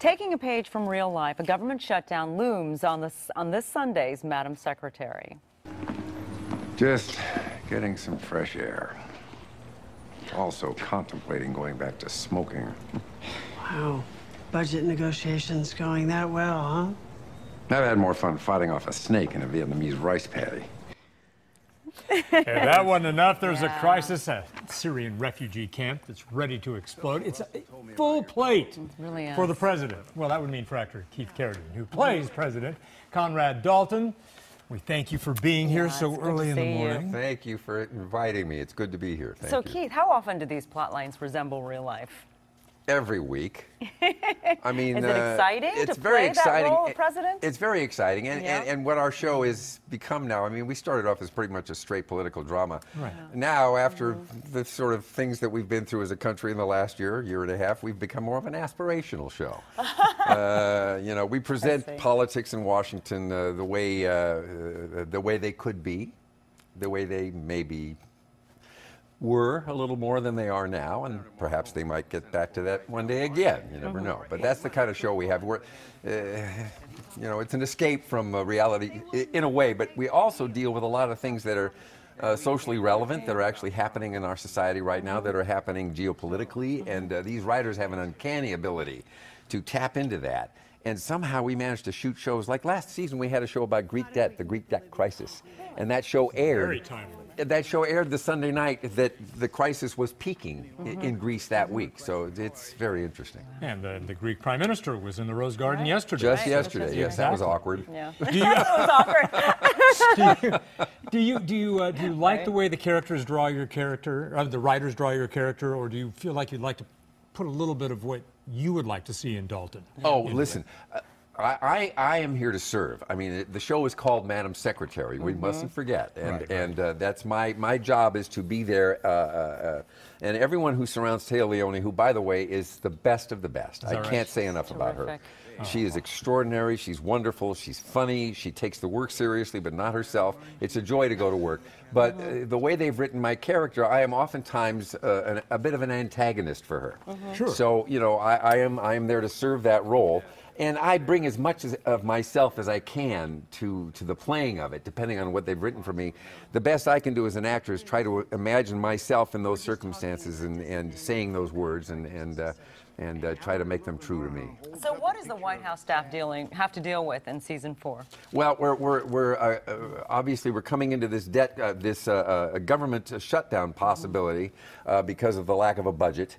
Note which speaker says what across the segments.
Speaker 1: Taking a page from real life, a government shutdown looms on this Sunday's Madam Secretary.
Speaker 2: Just getting some fresh air. Also contemplating going back to smoking.
Speaker 3: Wow. Budget negotiations going that well, huh?
Speaker 2: I've had more fun fighting off a snake in a Vietnamese rice paddy.
Speaker 4: If that wasn't enough, there's a crisis at a Syrian refugee camp that's ready to explode. It's a full plate for the president. Well, that would mean for actor Keith Carradine, who plays President Conrad Dalton. We thank you for being here so early in the morning.
Speaker 5: Thank you for inviting me. It's good to be here. Thank you.
Speaker 1: Keith, how often do these plot lines resemble real life?
Speaker 5: Every week. I mean,
Speaker 1: is it exciting
Speaker 5: it's
Speaker 1: to
Speaker 5: very
Speaker 1: play
Speaker 5: exciting.
Speaker 1: that role of president?
Speaker 5: It's very exciting, and what our show has become now. I mean, we started off as pretty much a straight political drama.
Speaker 4: Right.
Speaker 5: Now, after the sort of things that we've been through as a country in the last year and a half, we've become more of an aspirational show. You know, we present politics in Washington the way they could be, the way they maybe were a little more than they are now, and perhaps they might get back to that one day again. You never know. But that's the kind of show we have. We're, you know, it's an escape from reality in a way, but we also deal with a lot of things that are socially relevant, that are actually happening in our society right now, that are happening geopolitically, and these writers have an uncanny ability to tap into that. And somehow we managed to shoot shows. Like last season, we had a show about Greek debt, the Greek debt crisis, and that show aired.
Speaker 4: Very timely.
Speaker 5: That show aired the Sunday night that the crisis was peaking in Greece that week. So it's very interesting.
Speaker 4: And the Greek Prime Minister was in the Rose Garden yesterday.
Speaker 5: Just yesterday, yes. That was awkward.
Speaker 1: Yeah.
Speaker 4: Do you like the way the characters draw your character, or the writers draw your character, or do you feel like you'd like to put a little bit of what you would like to see in Dalton?
Speaker 5: Oh, listen. I am here to serve. I mean, the show is called Madam Secretary. We mustn't forget, and that's my job is to be there. And everyone who surrounds Taya Leone, who, by the way, is the best of the best. I can't say enough about her. She is extraordinary. She's wonderful. She's funny. She takes the work seriously, but not herself. It's a joy to go to work. But the way they've written my character, I am oftentimes a bit of an antagonist for her.
Speaker 4: Sure.
Speaker 5: So, you know, I am there to serve that role. And I bring as much of myself as I can to the playing of it, depending on what they've written for me. The best I can do as an actor is try to imagine myself in those circumstances and saying those words and try to make them true to me.
Speaker 1: So what does the White House staff have to deal with in season 4?
Speaker 5: Well, we're obviously we're coming into this government shutdown possibility because of the lack of a budget.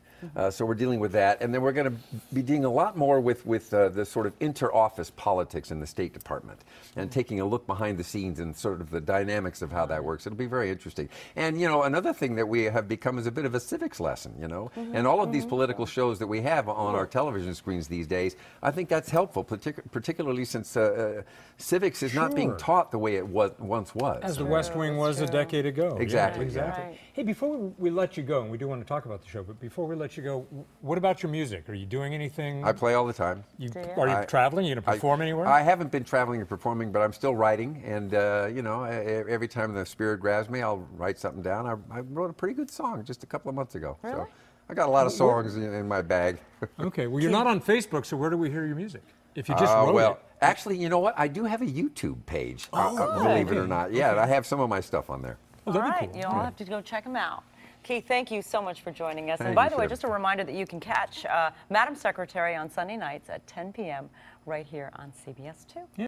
Speaker 5: So we're dealing with that, and then we're going to be dealing a lot more with the sort of inter-office politics in the State Department, and taking a look behind the scenes and sort of the dynamics of how that works. It'll be very interesting. And you know, another thing that we have become is a bit of a civics lesson. You know, and all of these political shows that we have on our television screens these days, I think that's helpful, particularly since civics is not being taught the way it once was.
Speaker 4: As the West Wing was a decade ago.
Speaker 5: Exactly.
Speaker 4: Yeah, exactly.
Speaker 1: Right.
Speaker 4: Hey, before we let you go, and we do want to talk about the show, but before we let you go, what about your music? Are you doing anything?
Speaker 5: I play all the time.
Speaker 4: Are you traveling? Are you going to perform anywhere?
Speaker 5: I haven't been traveling and performing, but I'm still writing. And, you know, every time the spirit grabs me, I'll write something down. I wrote a pretty good song just a couple of months ago.
Speaker 1: Really?
Speaker 5: So I got a lot of songs in my bag.
Speaker 4: Okay. Well, you're not on Facebook, so where do we hear your music? If you just wrote it.
Speaker 5: Actually, you know what? I do have a YouTube page, believe it or not. Yeah, I have some of my stuff on there.
Speaker 1: All right. You all have to go check them out. Keith, thank you so much for joining us. And by the way, just a reminder that you can catch Madam Secretary on Sunday nights at 10 p.m. right here on CBS 2.